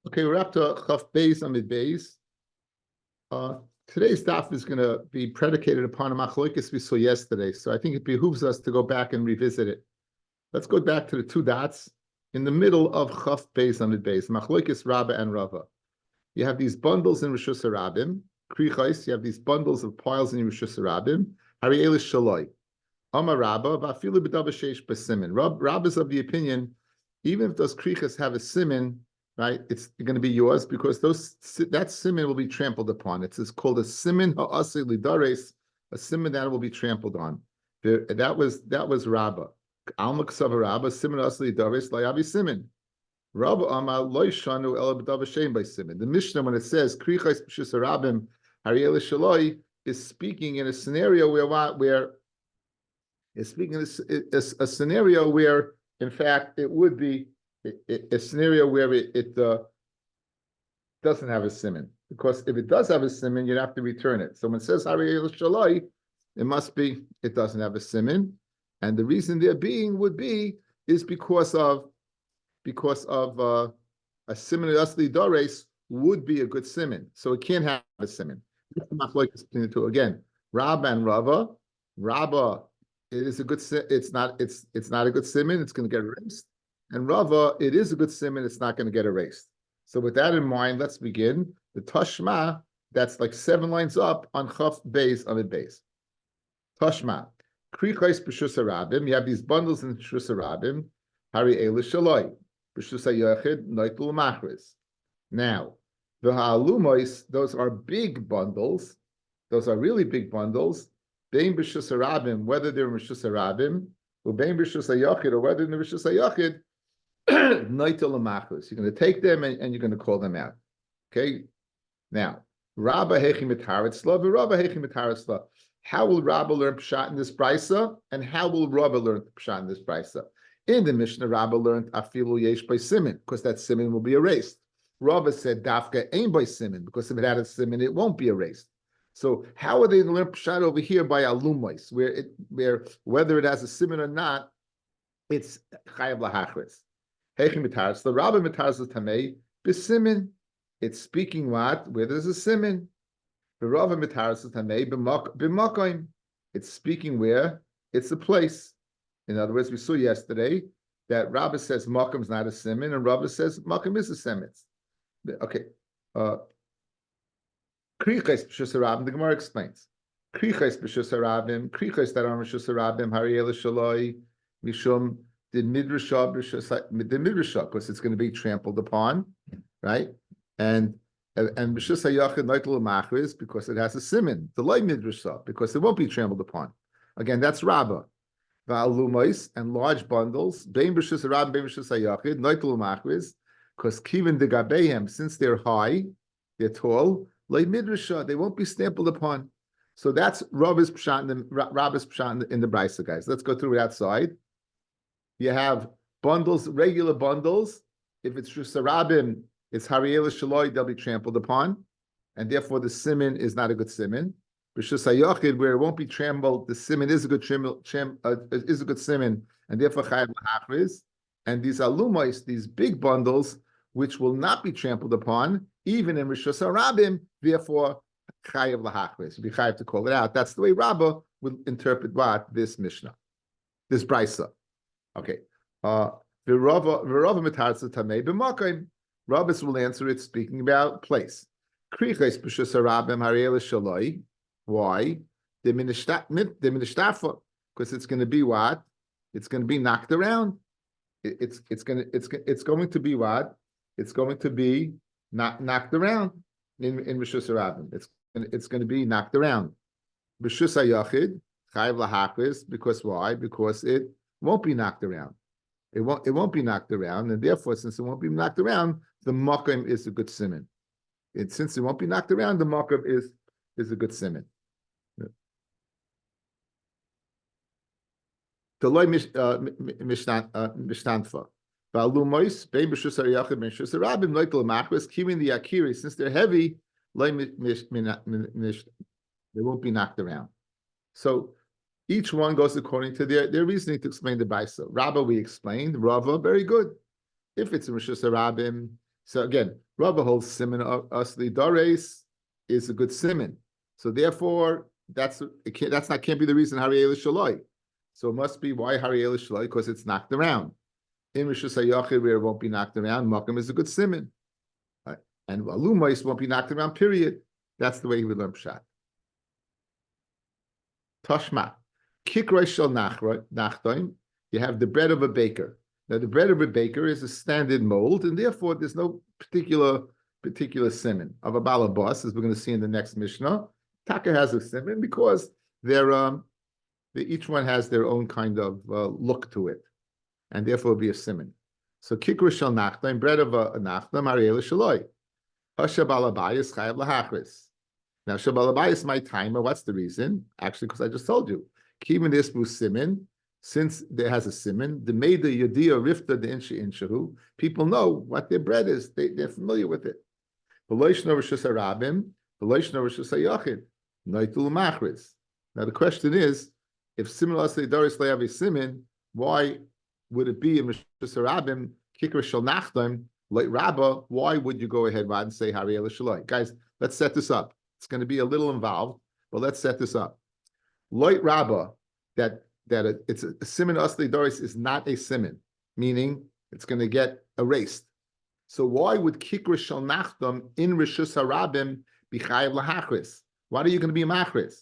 Okay, we're up to Chaf Beis Amid Beis. Today's daf is going to be predicated upon a machlokes we saw yesterday, so I think it behooves us to go back and revisit it. Let's go back to the two dots in the middle of Chaf Beis Amid Beis, machlokes Rabbi and Rava. You have these bundles in Rishus Harabim, krichos. You have these bundles of piles in Rishus Harabim. Hari Elish Shaloi, Amar Rabba, Vafilu B'Dava Sheish B'Simin. Rabba is of the opinion, even if those krichos have a simin, right, it's going to be yours because that simin will be trampled upon. It's called a simin ha'aseh lidares, a simin that will be trampled on. That was Rabba. Alma k'sava Rabba, simin ha'aseh lidares, layavi simin. Rabba amar loy shanu ela b'dava shem by simin. The Mishnah, when it says krichos b'shus harabim hariel shaloi, is speaking in a scenario where it's speaking in a scenario where, in fact, it would be a scenario where it doesn't have a siman, because if it does have a siman, you'd have to return it. So when it says Hariyel Shalai, it must be it doesn't have a siman, and the reason there being would be is because of a siman asli dores would be a good siman, so it can't have a siman. Again, Rabba and Rava. Rabba, it is a good. It's not a good siman. It's going to get erased. And Rava, it is a good siman, it's not going to get erased. So with that in mind, let's begin. The Tashma, that's like 7 lines up on Chaf Beis Amid Beis. Tashma. Krichos b'shus harabim. You have these bundles in b'shus harabim. Hari elish shaloi. B'shus hayachid noitul machris. Now, the ha'alumois, those are big bundles. Those are really big bundles. Bein b'shus harabim, whether they're in b'shus harabim, or bein b'shus hayachid, or whether they're in b'shus hayachid, you're going to take them and you're going to call them out. Okay? Now, Rabba hechi mitaratzla, Rabba hechi mitaratzla. How will Rabba learn pshat in this brisa? And how will Rabba learn pshat in this brisa? In the Mishnah, Rabba learned afilu yesh by simin, because that simin will be erased. Rabba said dafka ain't by simin, because if it had a simin, it won't be erased. So how are they going to learn pshat over here by alumais, where whether it has a simin or not, it's chayav lahachris. The Rabbi mitaras tamei b'simin. It's speaking what? Where there's a simin. The Rabbi mitaras tamei b'makoim. It's speaking where it's a place. In other words, we saw yesterday that Rabbi says makom is not a simin, and Rabbi says makom is a simin. Okay. Krichos b'shus harabim. The Gemara explains. Krichos b'shus harabim. Krichos that are b'shus harabim. Hariyel shaloi mishum. The midrasha, because it's going to be trampled upon, right? And b'shus hayachid noitul machris, because it has a simin. The loy midrasha, because it won't be trampled upon. Again, that's Rabba. Va'alumais and large bundles. Bein b'shus harabim, bein b'shus hayachid noitul machris, because kivin de gabehem, since they're high, they're tall. Loy midrasha, they won't be stamped upon. So that's Rabba's pshat in the brisa, guys. Let's go through it outside. You have bundles, regular bundles. If it's Shusarabim, it's Hariyel Shaloi, they'll be trampled upon. And therefore the simin is not a good simin. B'shus hayachid, where it won't be trampled, the simin is a good simin, and therefore chayav lahachriz. And these alumos, these big bundles, which will not be trampled upon, even in Rishus Harabim, therefore chayav lahachriz. Be chayav to call it out. That's the way Rabbah would interpret what? This Mishnah, this brisa. Okay. Rabbi will answer it speaking about place. Why? Because it's going to be what? It's going to be knocked around. It's going to be what? It's going to be knocked around in Rishus Harabim. It's going to be knocked around. B'shus hayachid chayav lahachris, because why? Because it won't be knocked around. It won't be knocked around, and therefore, since it won't be knocked around, the makom is a good siman. Since it won't be knocked around, the makom is a good siman. The loy mishtanfa. Va'alumois bein b'shus hariyachid bein b'shus harabim noitel machris kivin the akiri, since they're heavy, they won't be knocked around. So each one goes according to their reasoning to explain the brisa. Rabba, we explained. Rava, very good. If it's in Rishus Harabim, So again, Rabbi holds siman asli dares is a good siman. So therefore, can't be the reason Hariyel Shaloi. So it must be why Hariyel Shaloi, because it's knocked around. In Rishus HaYachid, where it won't be knocked around, Makam is a good siman. Right? And Alumais won't be knocked around, period. That's the way he would learn Pshat. Tashma. Kikroi shel nachdoim. You have the bread of a baker. Now, the bread of a baker is a standard mold, and therefore there's no particular siman of a balabas, as we're going to see in the next Mishnah. Taka has a siman because each one has their own kind of look to it, and therefore it'll be a siman. So kikra shel nachdoim, bread of a nachdoim, ariel shaloi. Hasha balabayis chayav lahachris. Now, Shabalabayis my timer. What's the reason? Actually, because I just told you. Kivin isbu simin, since there has a simin, the meida yadia rifta the inshahu. People know what their bread is. They're familiar with it. V'loishno rishus harabim, v'loishno rishus hayachid, noitul machris. Now the question is, if simin asli doris le'avi simin, why would it be in rishus harabim kikra shel nachdom like Rabba? Why would you go ahead and say Hariyel Shaloi? Guys, let's set this up. It's going to be a little involved, but let's set this up. Loit Rabba, it's a siman asli doris is not a siman, meaning it's going to get erased. So why would kikra shel nachdom in rishus harabim be chayav lahachris? Why are you going to be a machris?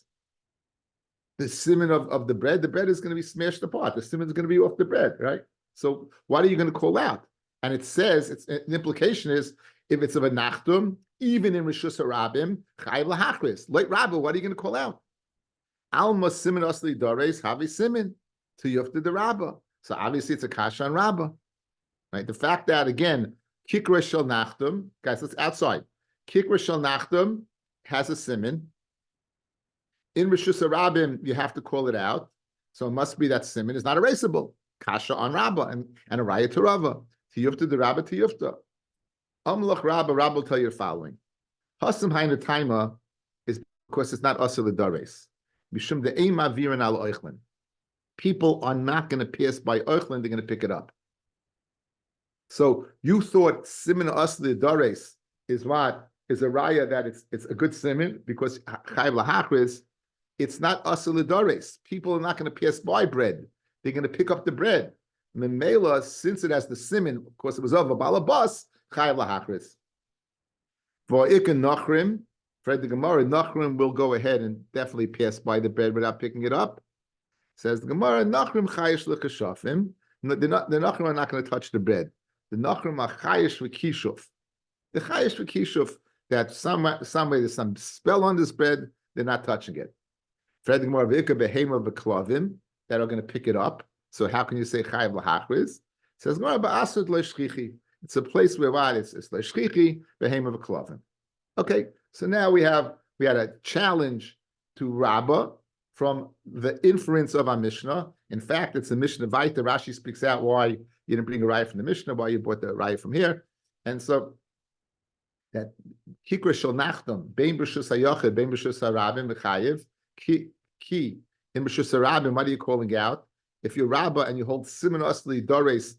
The siman of the bread is going to be smashed apart. The siman is going to be off the bread, right? So what are you going to call out? And it says, the implication is, if it's of a nachdom, even in Rishus HaRabim, Chayiv L'Hachris. Like Rabbi, what are you going to call out? Alma Simin Asli Dares Havi Simin to Yufta the Rabba. So obviously it's a kasha on Rabba. Right? The fact that, again, Kikra Shel Nachdom, guys, let's outside. Kikra Shel Nachdom has a simin. In Rishus HaRabim, you have to call it out. So it must be that simin is not erasable. Kasha on Rabba and a raya to Rabba. To Yufta the Rabba to Yufta. Amlach Rabba will tell you the following. Hasam Haina Taima is because it's not Asr L'Dares. Mishum the Ein Mavirin al Oichlin. People are not going to pass by Oichlin, they're going to pick it up. So you thought Simin Asr L'Dares is what? Is a raya that it's a good simin because Chayv L'Hachris, it's not Asr L'Dares. People are not going to pass by bread. They're going to pick up the bread. Memela, since it has the simin, of course it was of a balabas, Chayav L'Hachris. For Ikan Nachrim, Fred the Gemara, Nachrim will go ahead and definitely pass by the bread without picking it up. Says the Gemara, Nachrim Chayish L'Kashafim. The Nachrim are not going to touch the bread. The Nachrim are Chayish V'Kishuf. The Chayish V'Kishuf, that some way there's some spell on this bread, they're not touching it. Fred the Gemara, V'Ika Behema V'Klavim, that are going to pick it up. So how can you say Chayav L'Hachris? Says Gemara, Ba'asud L'Shchichi. It's a place where what it's L'Shchichi, Behema V'Klavim. Okay, so now we had a challenge to Rabbah from the inference of our Mishnah. In fact, it's a Mishnah Vaita. Rashi speaks out why you didn't bring a raya from the Mishnah, why you brought the raya from here. And so that Kikra Shel Nachdom, Bein B'Rishus HaYachid, Bein B'Rishus HaRabim, V'Chayiv, Ki, in B'Rishus HaRabim, what are you calling out? If you're Rabbah and you hold Simin Asli Dores,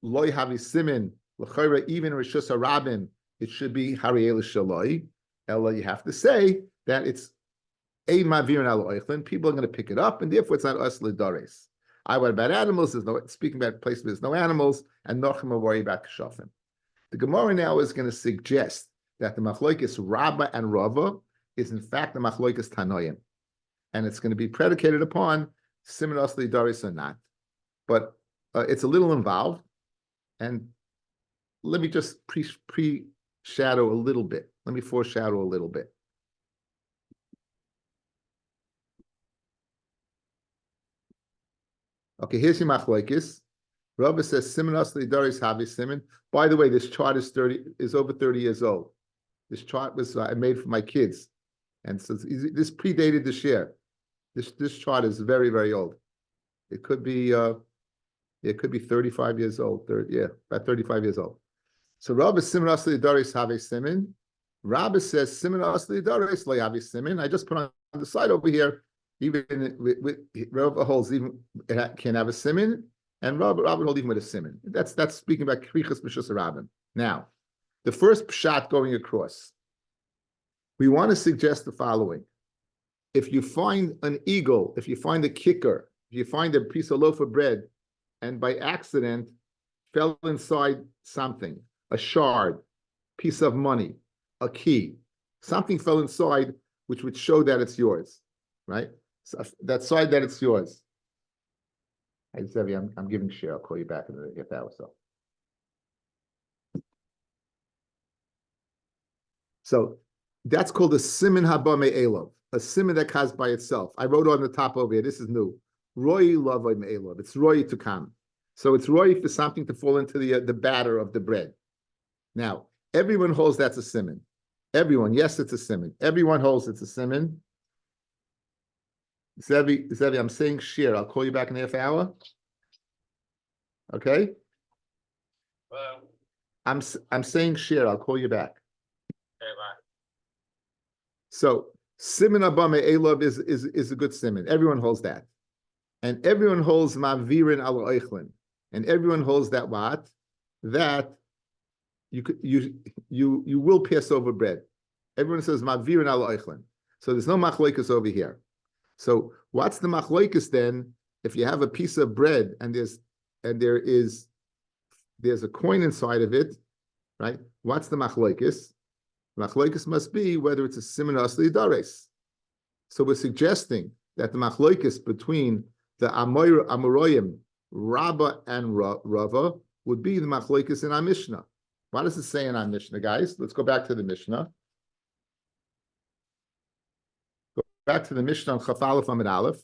Loi Havi Simin, L'Chayra, even in Rishus HaRabim, it should be Hariyel Shaloi. Ella, you have to say that it's a Mavirin al Oichlin. People are going to pick it up, and therefore it's not Asli Dores. What about animals? Speaking about places where there's no animals, and Nochim are worried about Kshafim. The Gemara now is going to suggest that the Machloikis Rabbah and Rava is in fact the Machloikis Tanoim. And it's going to be predicated upon Simin Asli Dores or not. But it's a little involved. And let me just pre-shadow a little bit. Let me foreshadow a little bit. Okay, here's your Machloikis. Rabbi says Simin Asli Dores Havi Simin. By the way, this chart is over 30 years old. This chart was I made for my kids. And so this predated this year. This chart is very, very old. It could be 35 years old. About 35 years old. So Rabbi Simin Asli Dores Havi Simin. Rabbi says Simin Asli Dores Lo Havi Simin. I just put on the side over here. Even with Rabbi holds even it can have a simin, and Rabbi holds even with a simin. That's speaking about krichas b'shus rabim. Now, the first shot going across. We want to suggest the following. If you find an eagle, if you find a kicker, if you find a piece of loaf of bread, and by accident fell inside something, a shard, piece of money, a key, something fell inside which would show that it's yours, right? So that side that it's yours. Hey, Zevi, I'm giving share. I'll call you back in a half hour or so. So that's called a siman haba me'elov, a siman that comes by itself. I wrote on the top over here, this is new. Roy lavoi me'elov, it's roy to come. So it's roy for something to fall into the batter of the bread. Now, everyone holds that's a siman. Everyone, yes, it's a siman. Everyone holds it's a siman. Zevi, I'm saying share. I'll call you back in a half hour. Okay? I'm saying share. I'll call you back. Okay, bye. So siman haba me'elov is a good siman. Everyone holds that. And everyone holds mavirin al oichlin. And everyone holds that what? That you will pass over bread. Everyone says mavirin al oichlin. So there's no machloikus over here. So what's the machloikus then? If you have a piece of bread and there's a coin inside of it, right? What's the machloikus? Machloikus must be whether it's a siman asli dares. So we're suggesting that the machloikus between the Amoroyim, Rabbi and Rava would be the machloikus in our Mishnah. What does it say in our Mishnah, guys? Let's go back to the Mishnah. Go back to the Mishnah on Chaf Aleph Amid Aleph.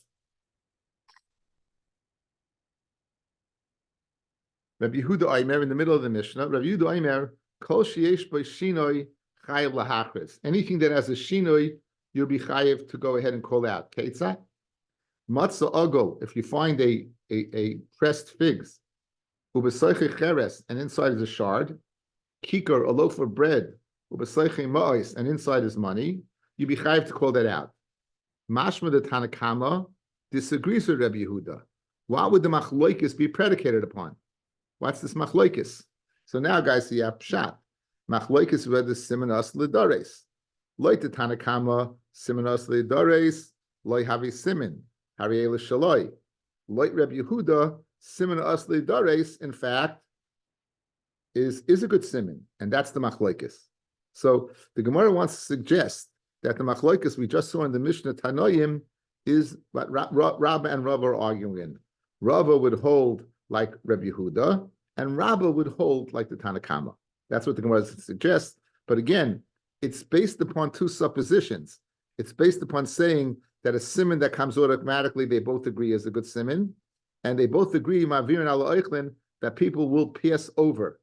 Rabbi Yehuda Omer in the middle of the Mishnah. Rabbi Yehuda Omer, Kol sheyesh bo shinoi chayev lahachris. Anything that has a shinoi, you'll be chayev to go ahead and call out. Keitzah? Matzah agol, if you find a pressed figs, ubesayche cheres, and inside is a shard, kikar, a loaf of bread, ubesayche ma'is, and inside is money, you be chayiv to call that out. Mashma the Tanakama disagrees with Rabbi Yehuda. What would the machloikis be predicated upon? What's this machloikis? So now, guys, you have pshat. Machloikis whether simanas lidares. Loy the Tanakama simanas lidares, loy havi simin. Hariel Shaloi. Like Rabbi Yehuda, siman asli dares, in fact, is a good siman, and that's the machlokes. So the Gemara wants to suggest that the machlokes we just saw in the Mishnah Tanoim is what Rabbi and Rava are arguing in. Rava would hold like Rabbi Yehuda, and Rabbi would hold like the Tanakama. That's what the Gemara suggests. But again, it's based upon two suppositions. It's based upon saying that a siman that comes automatically, they both agree is a good siman, and they both agree, Mavirin ala oichlin, that people will pass over.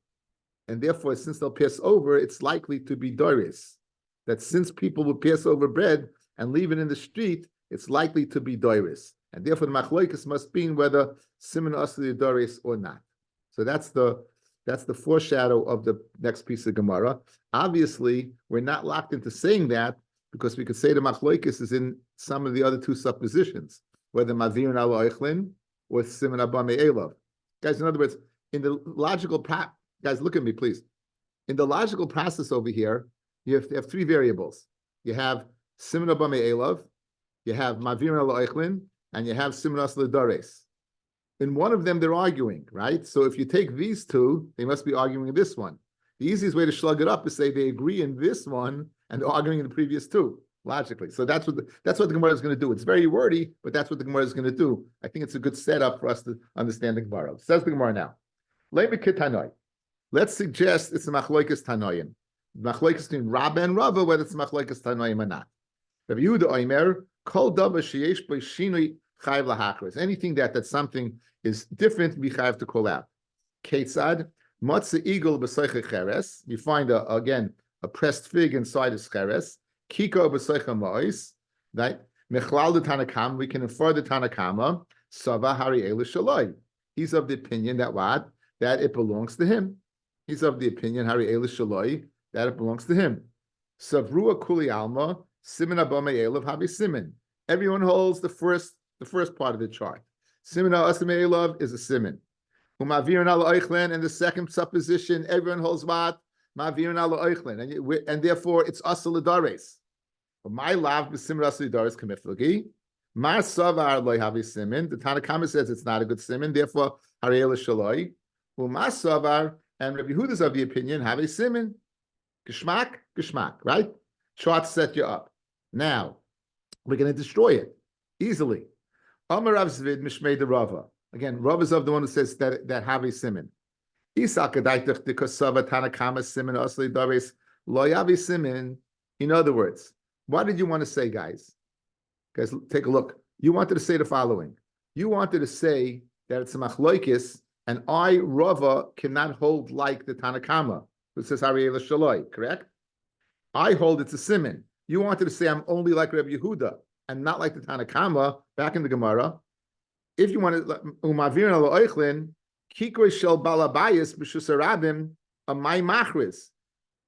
And therefore, since they'll pass over, it's likely to be doris. That since people will pass over bread and leave it in the street, it's likely to be doris. And therefore, the machloikus must be whether siman asli doris or not. So that's the foreshadow of the next piece of Gemara. Obviously, we're not locked into saying that, because we could say the machloikis is in some of the other two suppositions, whether mavirin al oichlin or siman haba me'elov. Guys, in other words, in the logical guys, look at me, please. In the logical process over here, you have three variables. You have siman haba me'elov, you have mavirin al oichlin, and you have siman asli dares. In one of them, they're arguing, right? So if you take these two, they must be arguing in this one. The easiest way to slug it up is say they agree in this one, and they're arguing in the previous two, logically. So that's what the Gemara is going to do. It's very wordy, but that's what the Gemara is going to do. I think it's a good setup for us to understand the Gemara. Says the Gemara now. Let's suggest it's a machloikas tanoim. Machloikas between Rabbi and Rava, whether it's a machloikas tanoim or not. Rabbi Yehuda Omer, kol davar sheyesh bo shinui chayev lahachris. Anything that something is different, we have to call out. Ketzad, matzah eagle b'soiche cheres. You find a pressed fig inside his cheres. Kiko b'soiche ma'is. Right? Mechlal the Tanakama. We can infer the Tanakama. Sava hari elu shaloi. He's of the opinion that what? That it belongs to him. He's of the opinion hari elu shaloi, that it belongs to him. Savrua kuli alma simin abame elav habi simin. Everyone holds the first part of the chart. Simin asame elav is a simin. Umavirin al oichlen, and the second supposition, everyone holds what? Ma'avirin ala oichlin, and therefore it's asal l'dares. But my lav b'simra asal l'dares kamiflagi. Mar savar loy havi simin. The Tanakama says it's not a good simin, therefore harei l'shaloi. U'ma savar, and Rabbi Yehuda is of the opinion have a simin. Geschmack, right? Chart set you up. Now we're going to destroy it easily. Amar Rav Zvid Mishmei de Rava. Again, Rava is of the one who says that have a simin. In other words, what did you want to say, guys? Guys, take a look. You wanted to say the following. You wanted to say that it's a machloikis, and I, Rava, cannot hold like the Tanakama, who says Hariyeh Shaloi, correct? I hold it's a simin. You wanted to say I'm only like Rabbi Yehuda and not like the Tanakama back in the Gemara. If you wanted umavirin al oichlin, kikor shel balabayis b'shus harabim a my machris,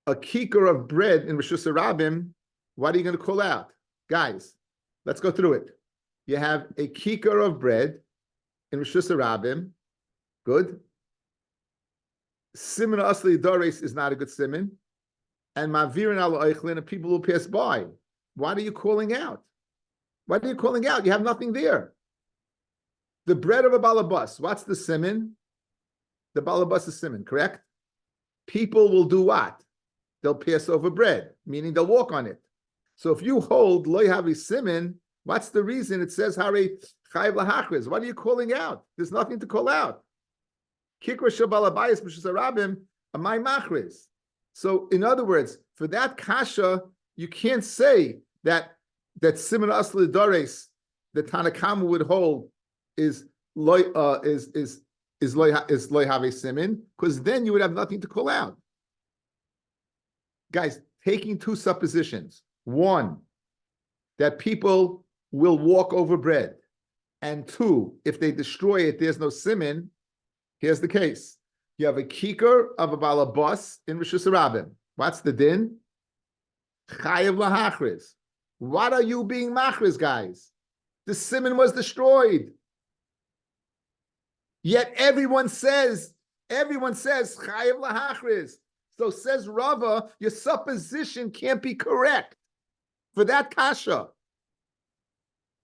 a kikor of bread in b'shus harabim. What are you going to call out, guys? Let's go through it. You have a kikor of bread in b'shus harabim. Good. Simin asli doris is not a good simin, and mavirin al oichlin, and people will pass by. What are you calling out? What are you calling out? You have nothing there. The bread of a balabas, what's the simin? The balabas is simin, correct? People will do what? They'll pass over bread, meaning they'll walk on it. So if you hold loy havi simin, what's the reason it says hare chayv lahachriz? What are you calling out? There's nothing to call out. Kikra shabalabayis b'shus harabim amay machriz. So in other words, for that kasha, you can't say that simin asli dares the Tanakama would hold is loy have simin, because then you would have nothing to call out. Guys, taking two suppositions. One, that people will walk over bread. And two, if they destroy it, there's no simin. Here's the case. You have a kikar of a balabas in Rishus Harabim. What's the din? Chayev lahachriz. What are you being machriz, guys? The simin was destroyed. Yet everyone says chayev lahachriz. So says Rava, your supposition can't be correct for that kasha.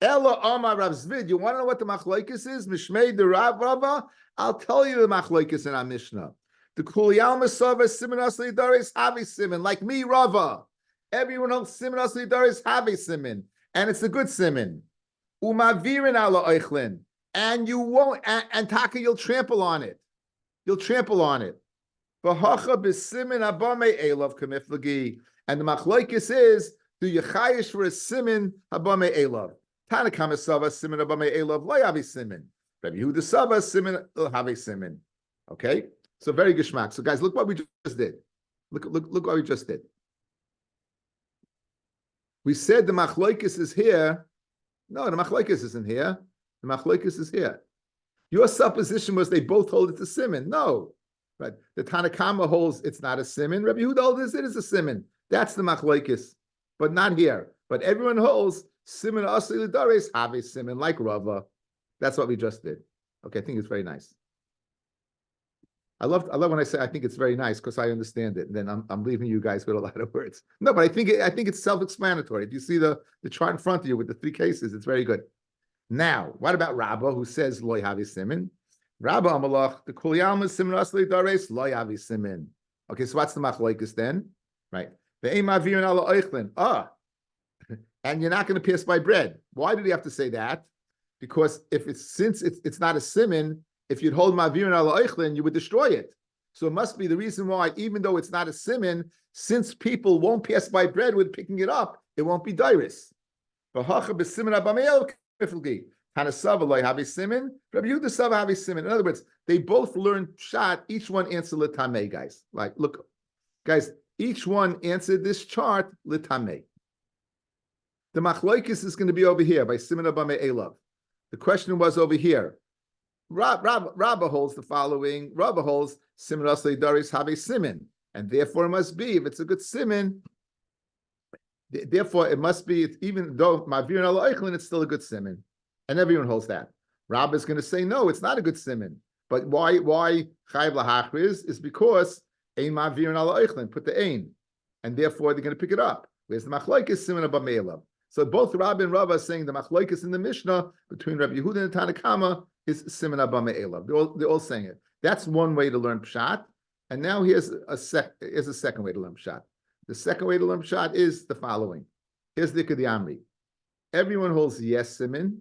Ella Amar Rav Zvid. You want to know what the machlokes is? Mishmei de Rava. I'll tell you the machlokes in our Mishnah. The kuliyal masava simin asli daris have a simin. Like me, Rava. Everyone else simin asli daris have a simin, and it's a good simin. Umavirin ala oichlin. And you won't, and Taka, you'll trample on it. You'll trample on it. V'hacha b'simin abame elav kamiflagi. And the machlokes is, do you chayish for a simin abame elav? Tanakama sava simin abame elav lo yavi simin. Rabbi Yehuda sava simin have simin. Okay, so very geshmak. So guys, look what we just did. Look what we just did. We said the machlokes is here. No, the machlokes isn't here. The machlokes is here. Your supposition was they both hold it a simin. No, right? The Tanakama holds it's not a simin. Rabbi Yehuda holds it is a simin. That's the machlokes, but not here. But everyone holds simin asli l'dares have a simin like Rava. That's what we just did. Okay, I think it's very nice. I love when I say I think it's very nice because I understand it. And then I'm leaving you guys with a lot of words. No, but I think it's self-explanatory. If you see the chart in front of you with the three cases, it's very good. Now, what about Rabba, who says loy havi simin? Rabba amalach the kuliyalma simin asli dares loy havi simin. Okay, so what's the machlokes then? Right. The emavirin ala oichlin. And you're not going to pass by bread. Why did he have to say that? Because since it's not a simin, if you'd hold mavirin ala oichlin, you would destroy it. So it must be the reason why, even though it's not a simin, since people won't pass by bread with picking it up, it won't be dairis. Hanasava loy have simin. Rabbi Yehuda sava have simin. In other words, they both learned shot. Each one answered l'tamei, guys. Like, look, guys, each one answered this chart l'tamei. The machlokes is going to be over here by simin abame elav. The question was over here. Rabba holds the following. Rabba holds simin asli daris have a simin, and therefore it must be if it's a good simin. Therefore, it must be, even though Ma'avirin ala Eichlin, it's still a good simin. And everyone holds that. Rabbi is going to say, no, it's not a good simin. But why Chayv lahachriz is because Ein ma'virin ala oichlin, put the ein, and therefore they're going to pick it up. Where's the machlokes siman abba me'elav? So both Rabbi and Rava are saying the machlokes in the Mishnah between Rabbi Yehuda and Tanna Kama is siman abba me'elav. They're all saying it. That's one way to learn pshat. And now here's a second way to learn pshat. The second way to learn pshat is the following. Here's the Amri. Everyone holds yes siman,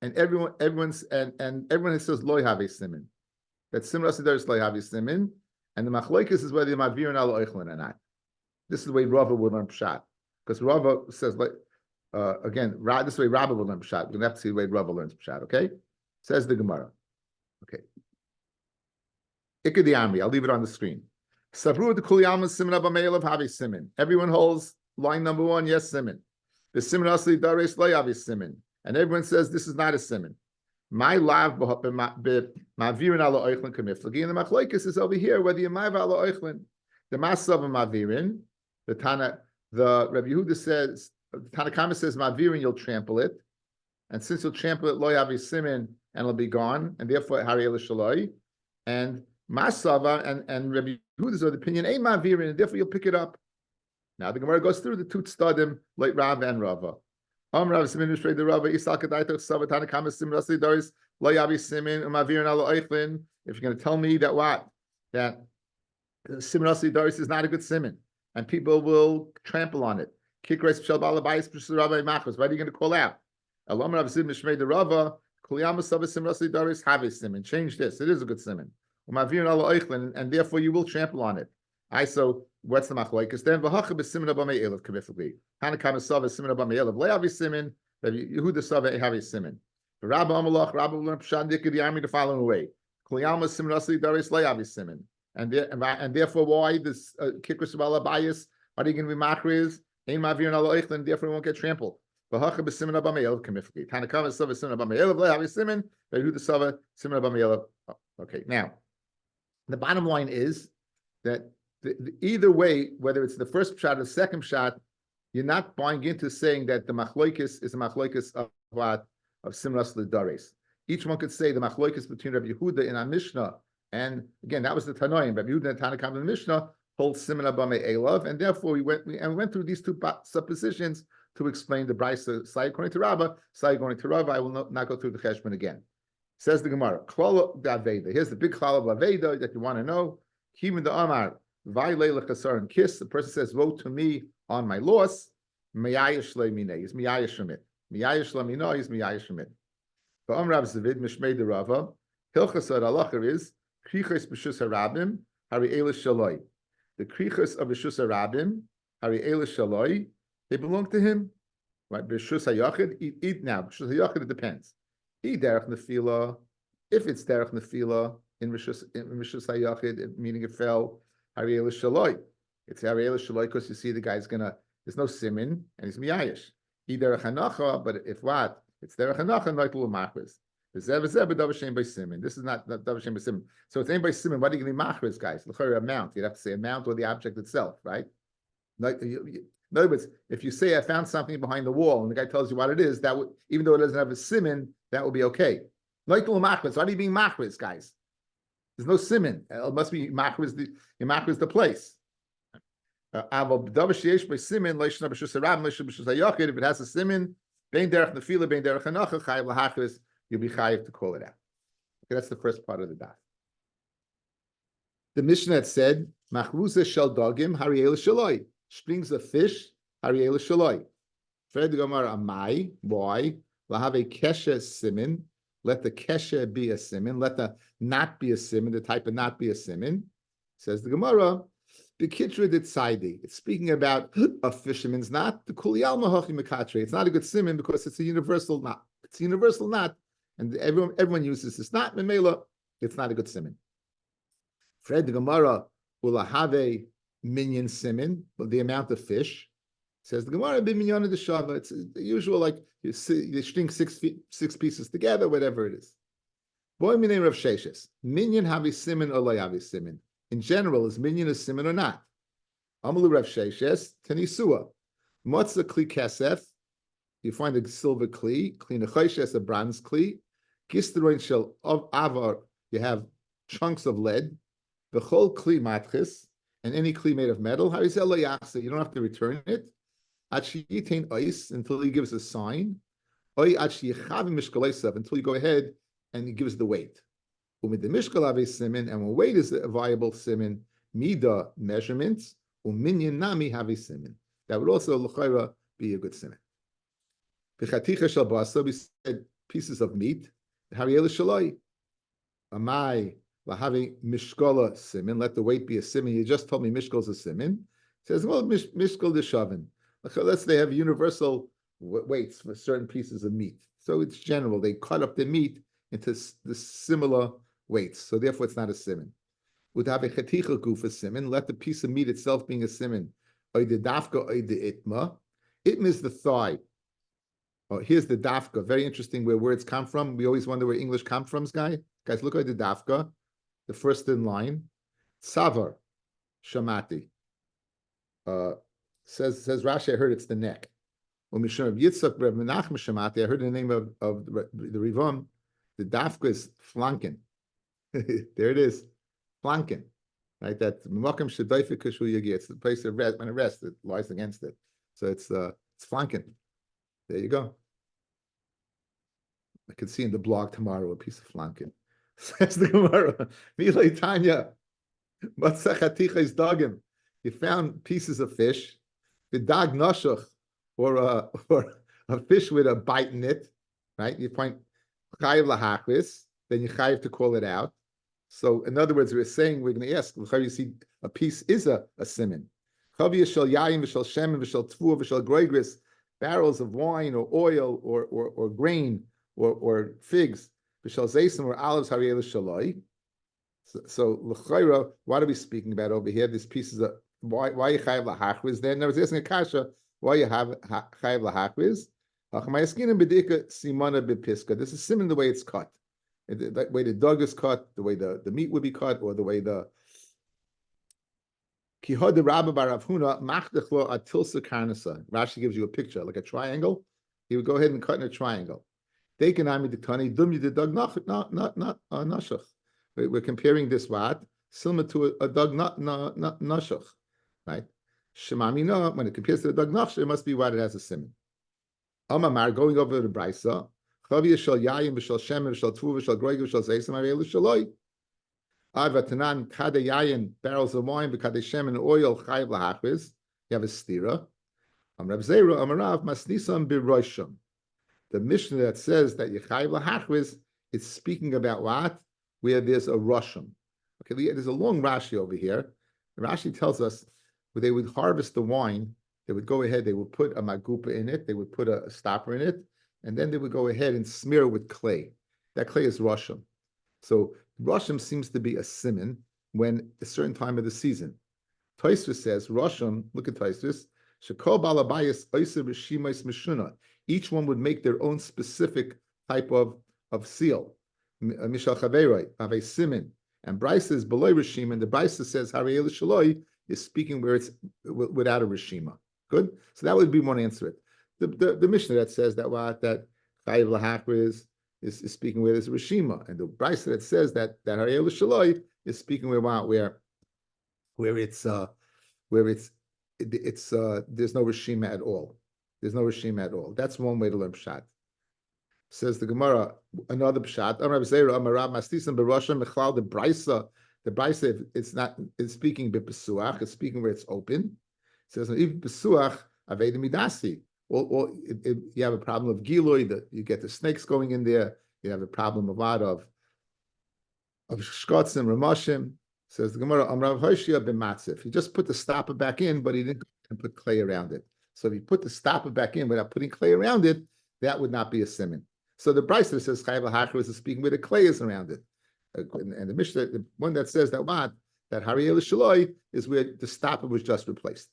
and everyone says loy have siman. That simra sidaris loy have siman, and the machlokes is whether you ma'virin ala oichlin or not. This is the way Rava would learn pshat, because Rava says again. This way Rava will learn pshat. We're gonna have to see the way Rava learns pshat. Okay, says the Gemara. Okay, Ikad the Amri. I'll leave it on the screen. Savru the kuliyam siman abba me'elav have siman. Everyone holds line number 1. Yes, siman. The siman asli dares loy have siman. And everyone says this is not a siman. My lav ma'virin ala oichlin kamiflagi. And the machlokes is over here whether you ma'av ala oichlin. The masav ma'virin. The Rabbi Yehuda says, the Tanna Kama says ma'virin, you'll trample it, and since you'll trample it, loy avi simin, and it'll be gone, and therefore hari shaloi. And masava and Rabbi Yehuda's of the opinion ain't ma'virin, and therefore you'll pick it up. Now the Gemara goes through the two tzadim like Rav and Rava. Rav simin ushrei the Rava isal kadaito sava Tanna Kama sim rasi doris loy avi simin ma'virin ala oichlin. If you're going to tell me that simin rasi doris is not a good simin, and people will trample on it. Why are you going to call out? Change this. It is a good simon. And therefore you will trample on it. So what's the machlokes then? Hanakam Sava simin abba me'elav le'avi simin. Yehuda Sava have a simin. Rabbi Amalach, Rabbi will learn pshandik the army the following way. Kliyama simin rasi daris le'avi simin. And therefore, why this kikros bala bias? Are you going to be machriz? Ein ma'virin ala oichlin, therefore you won't get trampled. V'hacha b'simin abba me'elav kamifki. Tanakama sava simin abba me'elav le'avi simin. Yehuda Sava simin abba me'elav. Okay, now the bottom line is that either way, whether it's the first shot or the second shot, you're not buying into saying that the machlokes is a machlokes of what? Of simras l'dares. Each one could say the machlokes between Rabbi Yehuda in our Mishnah, and again that was the Tanoim. Rabbi Yehuda and Tanakam in the Mishnah hold simin abba me'elav, and therefore we went through these two suppositions to explain the Brisa side according to Rabbi, side according to Rabbi. I will not go through the cheshbon again. Says the Gemara, klala d'aveda. Here's the big klala of aveda that you want to know. Even the Amar va'ilei lechasar and kiss. The person says, "Woe to me on my loss." Miyayish le'minei is miyayish shemit. Miyayish le'minei is miyayish shemit. But Amrav Zavid mishmei the Rava hilchasar halacha is krichos b'shus harabim hari elish shaloi. The krichos of b'shus harabim hari elish shaloi. They belong to him. Right? B'shus hayachid. Eat now. B'shus hayachid. It depends. Eat derech nefila. If it's derech nefila in b'shus hayachid, meaning it fell hari elish shaloi. It's hari elish shaloi because you see the guy's gonna. There's no simin and he's miyayish. Eat derech hanacha, but if what? It's derech hanacha like little machris. This is not davar by simin. So it's ain't by simin. What are you going to machris, guys? Look at amount. You'd have to say amount or the object itself, right? In other words, if you say I found something behind the wall and the guy tells you what it is, that would, even though it doesn't have a simin, that would be okay. Like little machris. Why are you being machris, guys? There's no simin. It must be machris. The place. If it has a simin, bein derech nefila, bein derech hanacha, chayiv lahachris, you'll be chayiv to call it out. Okay, that's the first part of the daf. The Mishnah had said, "Machruza shel dogim hariel shaloi." Springs of fish hariel shaloi. Fred Gomar amai. Why? Lahave keshe simin. Let the keshe be a simin. Let the not be a simin. The type of not be a simin. Says the Gemara. B'kitra ditzaidi. It's speaking about a fisherman's knot. The kuliyal mahachi mekatre. It's not a good simin because it's a universal knot. It's a universal knot, and everyone uses this knot. Memela, it's not a good simin. Fred the Gemara will have a minyan simin, but the amount of fish. Says the Gemara b'minyan de shava. It's the usual, like you string six pieces together, whatever it is. Boy minay Rav Sheshes. Minyan have a simin or loy have a simin. In general, is minyan a simin or not? Amalu Rav Sheshes, Tanisua. Motza kli kesef, you find a silver kli, nechoshes, a bronze kli. Gisteroin shel of avar, you have chunks of lead. The whole kli matchis, and any kli made of metal, you don't have to return it. Ice until he gives a sign. Until you go ahead and he gives the weight. And when weight is a viable simin, mida measurements, uminyan nami have a simin. That would also l'chayra be a good simin. V'chaticha shel basa, we said pieces of meat. Hariel shaloi. Amai lahavi mishkola simin. Let the weight be a simin. You just told me mishkol is a simin. It says, well, mishkol deshavin. Let's they have universal weights for certain pieces of meat. So it's general. They cut up the meat into the similar weights. So therefore, it's not a simin. Would have a chaticha guf a simin. Let the piece of meat itself being a simin. Oy the dafka, oy the itma. Itma is the thigh. Oh, here's the dafka. Very interesting where words come from. We always wonder where English comes from, guys. Look at the dafka, the first in line. Savar, shamati. Says Rashi, I heard it's the neck. When Mishra Yitzchak Reb Menachem shamati, I heard the name of the Rivam. The dafka is flanken. There it is, flanken. Right, that Makom Shadaifa Kushu Yagi. It's the place of rest. When it rests, it lies against it. So it's flanken. There you go. I can see in the blog tomorrow a piece of flanken. Says the Gemara, Milei Tanya, Matzachaticha is dogim. You found pieces of fish, the dag noshach, or a fish with a bite in it, right? You find chayiv lahachvis, then you chayiv to call it out. So in other words, we're going to ask, you see a piece is a simin. Chavi shel yayin v'shel shemen v'shel tfu v'shel groigris, barrels of wine or oil or grain or figs, v'shel zeisim or olives hariyel shaloi. So l'chayra, what are we speaking about over here? These pieces of why you chayiv lahachviz? Then I was asking a kasha why you have chayiv lahachviz. Achmayaskinim bedika simana bepiska. This is simin the way it's cut. The way the dog is cut, the way the meat would be cut, or the way the Kihod the Rabbi bar Rav Huna machdechlo atilsa karnasa. Rashi gives you a picture like a triangle. He would go ahead and cut in a triangle. They can ami the tani dumyi the dog not nashach. We're comparing this what similar to a dog not nashach, right? Shemamina when it compares to the dog nashach, it must be what it has a simin. Amamar going over the brisa. Chavia shel yayin v'shel shemen v'shel tvu v'shel groig v'shel zeisim harei shaloi. Avatanan kade yayin barrels of wine v'kade shemen oil chayiv lahachviz. You have a stira. Reb Zera Amarav masnisam b'rosham. The Mishnah that says that you chayiv lahachviz is speaking about what? Where there's a rosham. Okay, there's a long Rashi over here. The Rashi tells us where they would harvest the wine, they would go ahead, they would put a magupa in it, they would put a stopper in it, and then they would go ahead and smear it with clay. That clay is rosham. So rosham seems to be a simin when a certain time of the season. Tosfos says rosham. Look at Tosfos. Shekol balabayis oiser b'shimais mishuna. Each one would make their own specific type of seal. Mishal chaveroi of a simin. And Bryce is below rishima. And the Bryce says harei shaloi is speaking where it's without a rishima. Good. So that would be one answer. It. The Mishnah that says that chayiv lahachviz is speaking where there's a rishima, and the Brisa that says that harei shaloi is speaking where it's there's no rishima at all. There's no rishima at all. That's one way to learn pshat. Says the Gemara, another pshat. The Brisa, it's speaking bepesuach. It's speaking where it's open. It says even pesuach aveda midasi. Well, you have a problem of gilui, that you get the snakes going in there. You have a problem of shkotzim, ramashim. Says the Gemara, Amrav Hoshia ben Matzif. He just put the stopper back in, but he didn't put clay around it. So if you put the stopper back in without putting clay around it, that would not be a simin. So the Brisa says chayav lahachviz is speaking where the clay is around it, and the Mishnah, the one that says that harei shaloi is where the stopper was just replaced.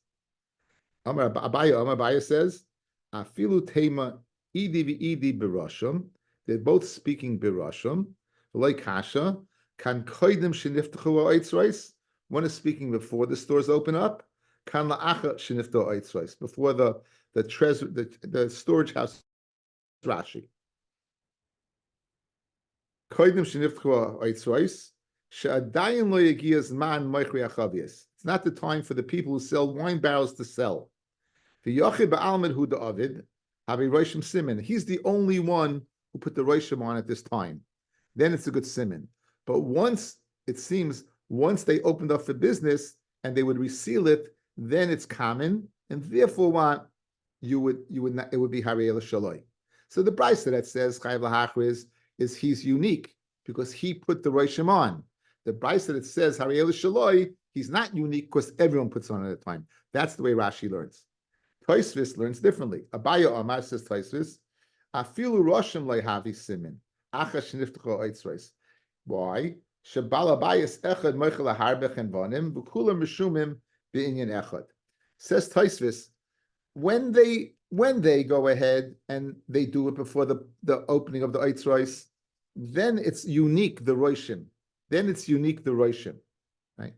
Amar Abaya says. Afilu tema idi v'idi b'rosham. They're both speaking b'rosham. Like kasha, kan koidim sheniftachu ha'oitzros. One is speaking before the stores open up. Kan la'acha sheniftachu ha'oitzros, before the treasure, the storage house. Rashi. Koidim sheniftachu ha'oitzros. She'adayin lo yagias man moichri achavias. It's not the time for the people who sell wine barrels to sell. V'yochid ba'almid hu da'avid, havi roshim simin. He's the only one who put the roshim on at this time. Then it's a good simin. But once, it seems, once they opened up for business and they would reseal it, then it's common, and therefore what you would not, it would be Harei Shaloi. So the brisa that says Chayv Lahachriz is he's unique because he put the roshim on. The brisa that says Harei Shaloi, he's not unique because everyone puts on at a time. That's the way Rashi learns. Tosfos learns differently. Abaya Amar says Tosfos, Afilu Roshim Leihavi Simin, Achash Niftacho Eitzreis. Why? Shabala Bayis Echad Moichel Harbech and Vanim, Bukulam Meshumim B'inyan Echad. Says Tosfos, when they go ahead and they do it before the opening of the Eitzreis, then it's unique the Roshim. Right?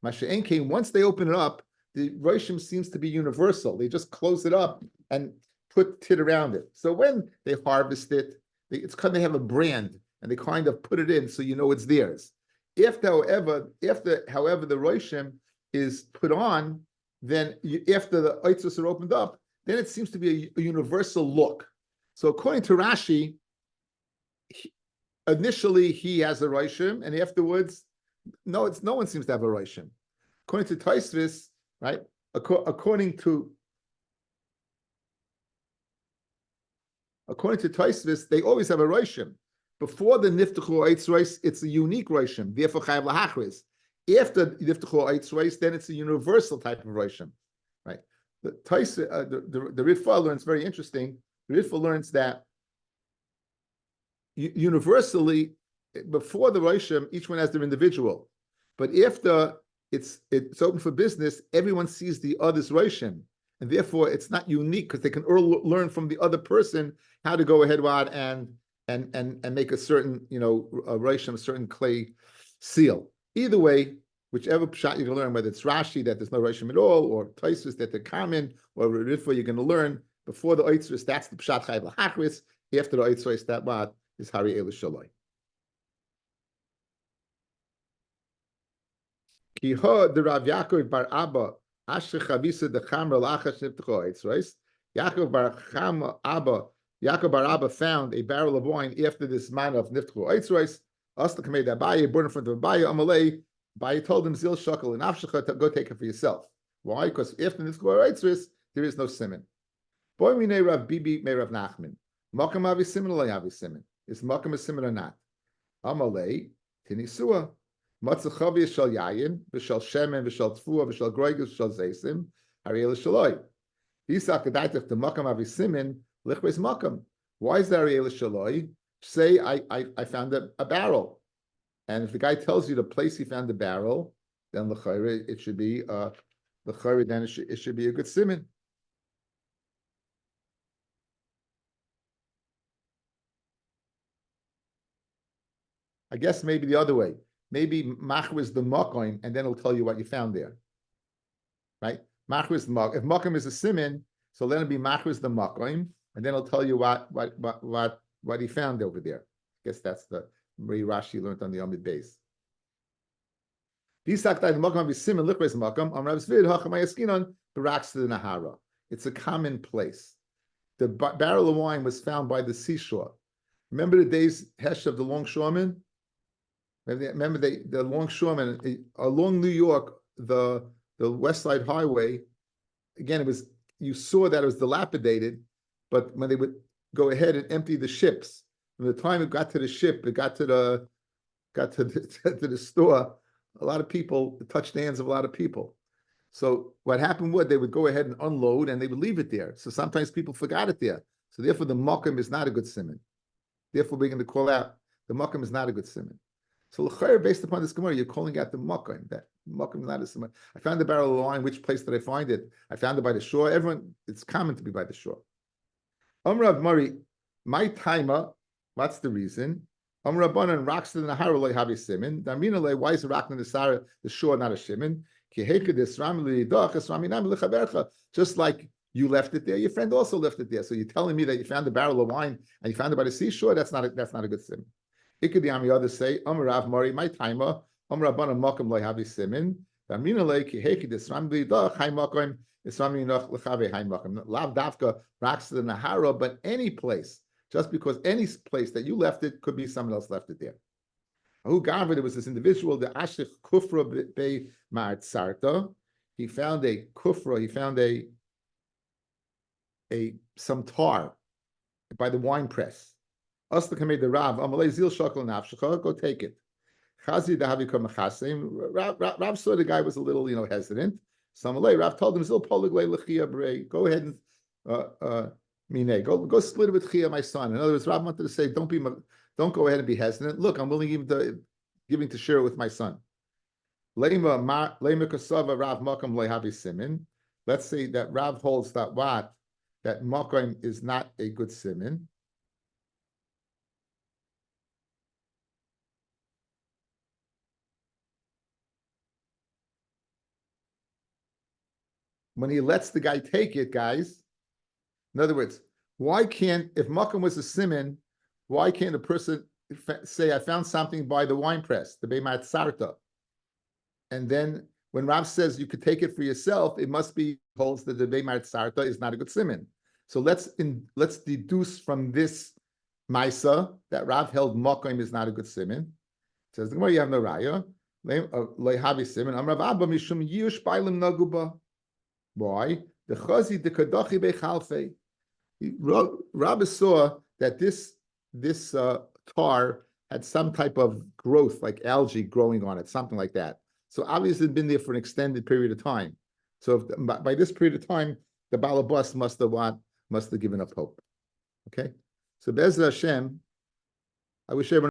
Masha'en came once they open it up, the Roshim seems to be universal. They just close it up and put tit around it. So when they harvest it, it's kind of have a brand and they kind of put it in so you know it's theirs. However, the Roshim is put on, then after the Eitzos are opened up, then it seems to be a universal look. So according to Rashi, initially he has a Roshim, and afterwards, no one seems to have a Roshim. According to Tosfos, right? According to Tosfos, they always have a Roshim. Before the Niftachu Eitzreis, it's a unique Roshim. Therefore, Chayv Lahachriz. After Niftachu Eitzreis, then it's a universal type of Roshim, right? The Ritva learns very interesting. The Ritva learns that universally, before the Roshim, each one has their individual, but after it's open for business, everyone sees the other's Roshim, and therefore it's not unique because they can learn from the other person how to go ahead and make a certain a Roshim, a certain clay seal. Either way, whichever pshat you're going to learn, whether it's Rashi that there's no Roshim at all, or Tosfos that they're common, or Ritva you're going to learn before the Eitzros, that's the pshat Chayv Lahachris. After the Eitzros, that what is Harei Shaloi. Ki ha the Rav Yaakov bar Abba asher chavisa the chamra lachash niftacho Eitzros. Yaakov bar Abba found a barrel of wine after this man of niftacho Eitzros. Asta kamei da Abaye, born in front of Abaye, Amalei. Abaye told him, Zil Shakal and Afshacha, go take it for yourself. Why? Because after niftacho Eitzros, there is no siman. Boy mine Rav Bibi me Rav Nachman. Makam avi siman or avi siman? Is makam a siman or not? Amalei tinisua. Matzah chavi shal yayin, v'shal shemen, v'shal tfua, v'shal groigus, v'shal zeisim, Harei Shaloi. Isak adaitach the makam avi siman, lichbeis makam. Why is that Harei Shaloi? Say I found a barrel, and if the guy tells you the place he found the barrel, then l'chayre it should be l'chayre. Then it should be a good siman. I guess maybe the other way. Maybe machris the makom, and then it'll tell you what you found there. Right? Machris the makom. If makom is a siman, so then it'll be machris the makom, and then it'll tell you what he found over there. I guess that's the way Rashi learned on the Amid base. It's a common place. The barrel of wine was found by the seashore. Remember the days Hesh of the longshoremen? Remember the longshoremen along New York, the West Side Highway. Again, you saw that it was dilapidated, but when they would go ahead and empty the ships, from the time it got to the ship, it got to the store. A lot of people, it touched the hands of a lot of people. So what happened was they would go ahead and unload, and they would leave it there. So sometimes people forgot it there. So therefore, the makom is not a good siman. Therefore, we're going to call out the makom is not a good siman. So based upon this Gemara, you're calling out the makom. That makom is not a siman. I found the barrel of wine. Which place did I find it? I found it by the shore. It's common to be by the shore. Rav Mari, my timer. What's the reason? Rabbanan rocks in the Nahar loy havi simin. Daminale, why is rock in the shore not a shimin? Just like you left it there, your friend also left it there. So you're telling me that you found the barrel of wine and you found it by the seashore? That's not a good simin. It could be on the other say, Rav Mari, my timer, Rabbanan Makom Lo Havi Simin. Damina Le Ki Hechi Desram V'Idach Hai Makom Isram Yinoch L'Chave Hai Makom. Lav Dafka Raks the Nahara, but any place. Just because any place that you left it could be someone else left it there. Who Gavra, there was this individual, the Ashik Kufra Be Ma'atzarta. He found a kufra, he found some tar by the wine press. Asla made the Rav, Amalei Zil Shakal Nafshacha, go take it. Chazi Dahavi Kamachasim. Rav saw the guy was a little, hesitant. So Amalei, Rav told him, Zil Poliglei Lechia Brei, go ahead and Mine, go split it with Chia, my son. In other words, Rav wanted to say, don't go ahead and be hesitant. Look, I'm willing even to giving to share it with my son. Let's say that Rav holds that that Makom is not a good simin. When he lets the guy take it, guys, in other words, if Makom was a simin, why can't a person say, I found something by the wine press, the Beimat Sarta? And then when Rav says you could take it for yourself, it must be holds that the Beimar Sarta is not a good simin. So let's deduce from this Maisa that Rav held Makom is not a good simin. Says the Gemara, you have no raya. Lehavi simin. Am Rav Abba mishum yush bailim naguba. Why? The chazi the kadachi bechalfe. Rav saw that this tar had some type of growth, like algae growing on it, something like that. So obviously it's been there for an extended period of time. So by this period of time, the Balabas must have given up hope. Okay? So Be'ez Hashem, I wish everyone